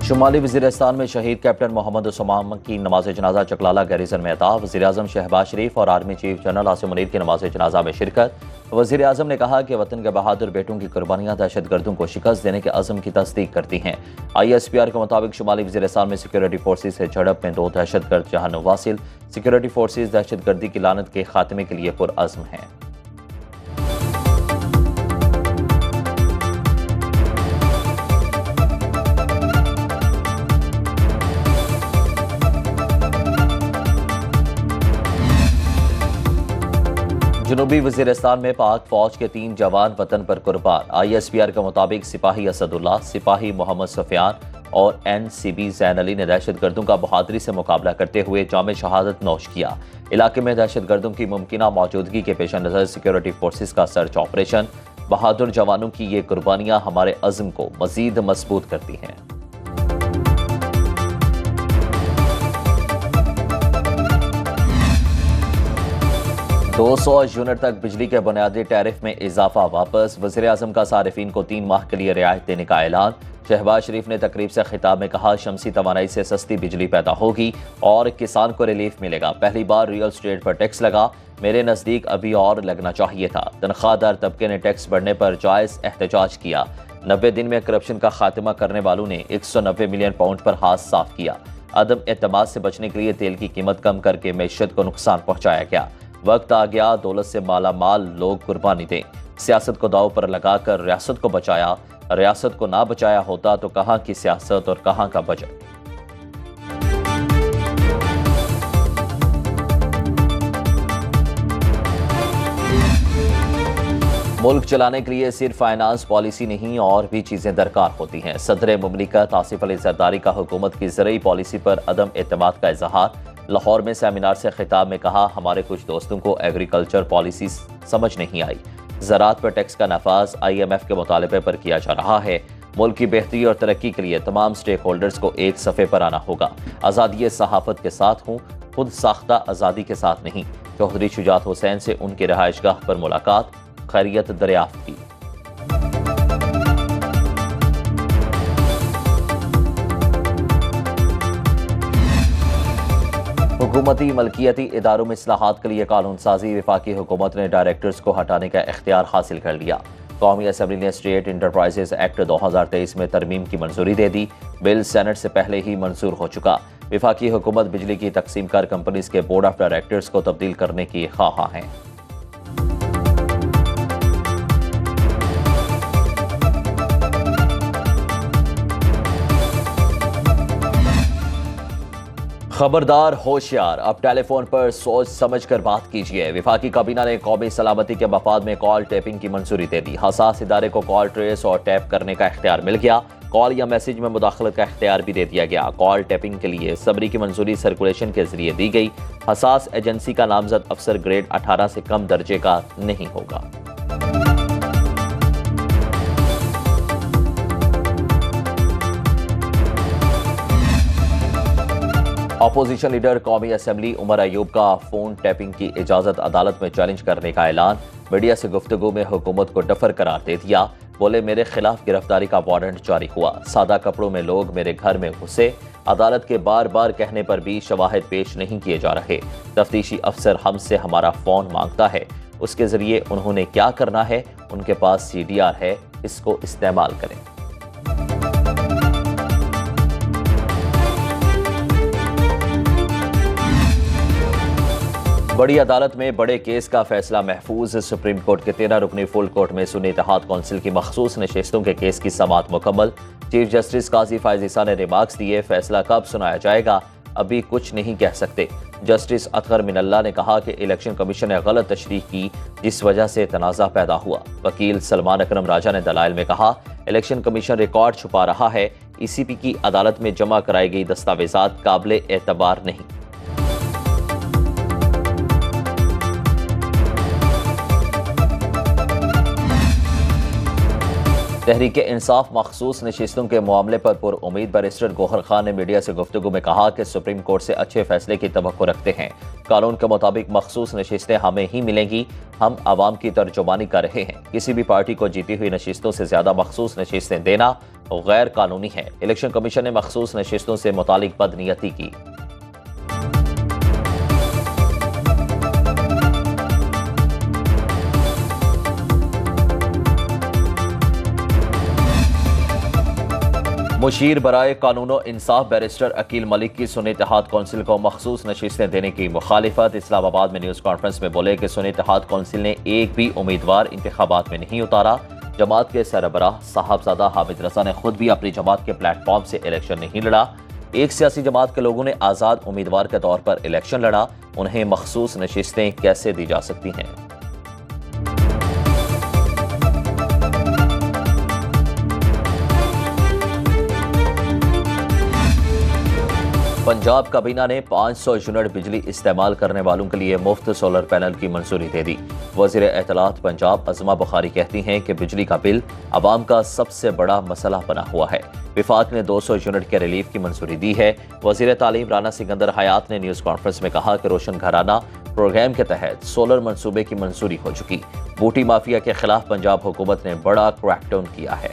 शुमाली वज़ीरिस्तान में शहीद कैप्टन मोहम्मद उस्मान की नमाज जनाजा चकलाला गैरिजन में अता। वज़ीर-ए-आज़म शहबाज शरीफ और army chief general Asim Munir की नमाज जनाजा में शिरकत। वज़ीर-ए-आज़म ने कहा कि वतन के बहादुर बेटों की कुर्बानियां दहशतगर्दों को शिकस्त देने के अज़म की तस्दीक करती हैं। ISPR के मुताबिक शुमाली वज़ीरिस्तान में सिक्योरिटी फोर्सेज से झड़प में 2 दहशतगर्द जहां वासिल। सिक्योरिटी फोर्सेज दहशतगर्दी की लानत के खात्मे के लिए पुरअज़्म हैं। जनूबी वज़ीरिस्तान में पाक फौज के 3 जवान वतन पर कुर्बान। ISPR के मुताबिक सिपाही असदुल्ला, सिपाही मोहम्मद सफियान और NCB जैन अली ने दहशतगर्दों का बहादुरी से मुकाबला करते हुए जामे शहादत नौश किया। इलाके में दहशतगर्दों की मुमकिना मौजूदगी के पेश नज़र सिक्योरिटी फोर्सेज का सर्च ऑपरेशन। बहादुर जवानों की ये कुर्बानियां हमारे अज़्म को मजीद मजबूत करती हैं। 200 यूनिट तक बिजली के बुनियादी टैरिफ में इजाफा वापस। वज़ीर-ए-आज़म का सारिफीन को 3 माह के लिए रियायत देने का ऐलान। शहबाज शरीफ ने तकरीब से खिताब में कहा, शमसी तवानाई से सस्ती बिजली पैदा होगी और किसान को रिलीफ मिलेगा। पहली बार रियल स्टेट पर टैक्स लगा, मेरे नज़दीक अभी और लगना चाहिए था। तनख्वाहदार तबके ने टैक्स बढ़ने पर जायज़ एहतजाज किया। 90 दिन में करप्शन का खात्मा करने वालों ने 190 मिलियन पाउंड पर हाथ साफ किया। अदम एतमाद से बचने के लिए तेल की कीमत कम करके मैशत को नुकसान पहुंचाया गया। वक्त आ गया दौलत से माला माल लोग कुर्बानी दें। सियासत को दाव पर लगाकर रियासत को बचाया। रियासत को ना बचाया होता तो कहां की सियासत और कहां का बजट। मुल्क चलाने के लिए सिर्फ फाइनेंस पॉलिसी नहीं और भी चीजें दरकार होती हैं। सदर मुमलिकत आसिफ अली जरदारी का हुकूमत की ज़रूरी पॉलिसी पर अदम एतमाद का इजहार। लाहौर में सेमिनार से खिताब में कहा, हमारे कुछ दोस्तों को एग्रीकल्चर पॉलिसी समझ नहीं आई। ज़राअत पर टैक्स का नफाज IMF के मुतालबे पर किया जा रहा है। मुल्क की बेहतरी और तरक्की के लिए तमाम स्टेक होल्डर्स को एक सफ़े पर आना होगा। आज़ादी सहाफ़त के साथ हूँ, खुद साख्ता आज़ादी के साथ नहीं। चौधरी शुजात हुसैन से उनकी रहायशगाह पर मुलाकात, खैरियत दरियाफ्त की। हुकूमती मलकियती इदारों में इस्लाहात के लिए कानून साजी। वफाकी हुकूमत ने डायरेक्टर्स को हटाने का इख्तियार हासिल कर लिया। कौमी असम्बली ने स्टेट इंटरप्राइजेज एक्ट 2023 में तरमीम की मंजूरी दे दी। बिल सेनेट से पहले ही मंजूर हो चुका। वफाकी हुकूमत बिजली की तकसीम कर कंपनीज के बोर्ड ऑफ डायरेक्टर्स को तब्दील करने की ख्वाह है। खबरदार होशियार, अब टेलीफोन पर सोच समझ कर बात कीजिए। वफाकी काबीना ने कौमी सलामती के मफाद में कॉल टैपिंग की मंजूरी दे दी। हसास इदारे को कॉल ट्रेस और टैप करने का इख्तियार मिल गया। कॉल या मैसेज में मुदाखलत का इख्तियार भी दे दिया गया। कॉल टैपिंग के लिए सबरी की मंजूरी सर्कुलेशन के जरिए दी गई। हसास एजेंसी का नामजद अफसर ग्रेड 18 से कम दर्जे का नहीं होगा। अपोजिशन लीडर कौमी असेंबली उमर अयूब का फोन टैपिंग की इजाजत अदालत में चैलेंज करने का ऐलान। मीडिया से गुफ्तगू में हुकूमत को डफर करार दे दिया। बोले, मेरे खिलाफ गिरफ्तारी का वारंट जारी हुआ। सादा कपड़ों में लोग मेरे घर में घुसे। अदालत के बार बार कहने पर भी शवाहिद पेश नहीं किए जा रहे। तफ्तीशी अफसर हमसे हमारा फोन मांगता है, उसके जरिए उन्होंने क्या करना है। उनके पास CDR है, इसको इस्तेमाल करें। बड़ी अदालत में बड़े केस का फैसला महफूज। सुप्रीम कोर्ट के 13 रुकनी फुल कोर्ट में सुन्नी इत्तेहाद कौंसिल की मखसूस नशिस्तों के केस की समाअत मुकम्मल। चीफ जस्टिस काजी फायज ईसा ने रिमार्क्स दिए, फैसला कब सुनाया जाएगा अभी कुछ नहीं कह सकते। जस्टिस अतहर मिनल्ला ने कहा कि इलेक्शन कमीशन ने गलत तशरीह की, जिस वजह से तनाज़ा पैदा हुआ। वकील सलमान अकरम राजा ने दलाइल में कहा, इलेक्शन कमीशन रिकॉर्ड छुपा रहा है। ECP की अदालत में जमा कराई गई दस्तावेजात काबिल एतबार नहीं। तहरीक इंसाफ मखसूस नशिस्तों के मामले पर पुरउम्मीद बैरिस्टर गौहर खान ने मीडिया से गुफ्तगू में कहा कि सुप्रीम कोर्ट से अच्छे फैसले की तवक्को रखते हैं। कानून के मुताबिक मखसूस नशिस्तें हमें ही मिलेंगी। हम आवाम की तर्जुमानी कर रहे हैं। किसी भी पार्टी को जीती हुई नशिस्तों से ज्यादा मखसूस नशिस्तें देना गैर कानूनी है। इलेक्शन कमीशन ने मखसूस नशिस्तों से मुतालिक बदनीयती की। मुशीर बराए कानून इंसाफ बैरिस्टर अकील मलिक की सुन्नी इत्तेहाद कौंसिल को मखसूस नशिस्तें देने की मुखालिफत। इस्लामाबाद में न्यूज़ कॉन्फ्रेंस में बोले कि सुन्नी इत्तेहाद कौंसिल ने एक भी उम्मीदवार इंतखाबात में नहीं उतारा। जमात के सरबराह साहबजादा हामिद रजा ने खुद भी अपनी जमात के प्लेटफॉर्म से इलेक्शन नहीं लड़ा। एक सियासी जमात के लोगों ने आज़ाद उम्मीदवार के तौर पर इलेक्शन लड़ा। उन्हें मखसूस नशिस्तें कैसे दी जा सकती हैं? पंजाब काबीना ने 500 यूनिट बिजली इस्तेमाल करने वालों के लिए मुफ्त सोलर पैनल की मंजूरी दे दी। वज़ीर एतलात पंजाब अज़मा बुखारी कहती हैं कि बिजली का बिल आवाम का सबसे बड़ा मसला बना हुआ है। विफाक ने 200 यूनिट के रिलीफ की मंजूरी दी है। वज़ीर तालीम राना सिकंदर हयात ने न्यूज़ कॉन्फ्रेंस में कहा कि रोशन घराना प्रोग्राम के तहत सोलर मंसूबे की मंजूरी हो चुकी। बूटी माफिया के खिलाफ पंजाब हुकूमत ने बड़ा क्रैकडाउन किया है।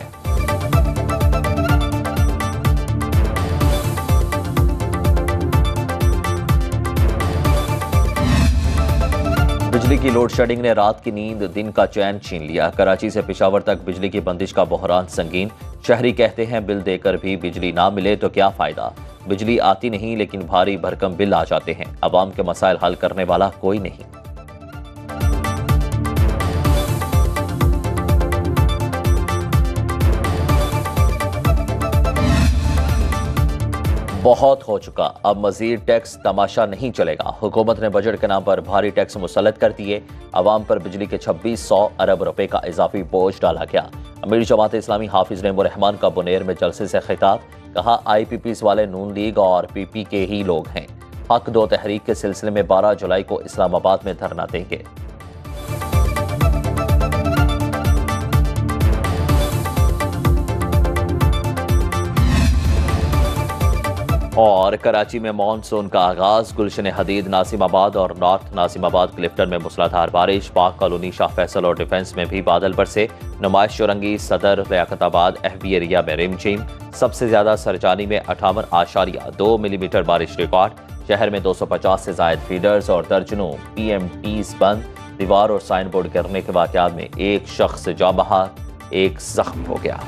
बिजली की लोड शेडिंग ने रात की नींद दिन का चैन छीन लिया। कराची से पेशावर तक बिजली की बंदिश का बहरान संगीन। शहरी कहते हैं बिल देकर भी बिजली ना मिले तो क्या फायदा। बिजली आती नहीं लेकिन भारी भरकम बिल आ जाते हैं। आवाम के मसाइल हल करने वाला कोई नहीं। बहुत हो चुका, अब मजीद टैक्स तमाशा नहीं चलेगा। हुकूमत ने बजट के नाम पर भारी टैक्स मुसल्लत कर दिए। आवाम पर बिजली के 2600 अरब रुपए का इजाफी बोझ डाला गया। अमीर जमात इस्लामी हाफिज नईमुर रहमान का बुनेर में जलसे से खिताब। कहा IPPs वाले नून लीग और PP के ही लोग हैं। हक दो तहरीक के सिलसिले में 12 जुलाई को इस्लामाबाद में धरना देंगे। और कराची में मानसून का आगाज। गुलशन हदीद नासिमाबाद और नॉर्थ नासिमाबाद क्लिफ्टन में मूसलाधार बारिश। पाक कॉलोनी शाह फैसल और डिफेंस में भी बादल बरसे। नुमाइश चौरंगी सदर लियाकताबाद FB एरिया में रिमझिम। सबसे ज्यादा सरजानी में 58.2 मिलीमीटर बारिश रिकॉर्ड। शहर में 250 से जायद फीडर्स और दर्जनों PMTs बंद। दीवार और साइन बोर्ड गिरने के वाकयात में एक शख्स जाँ बहक, एक जख्मी हो गया।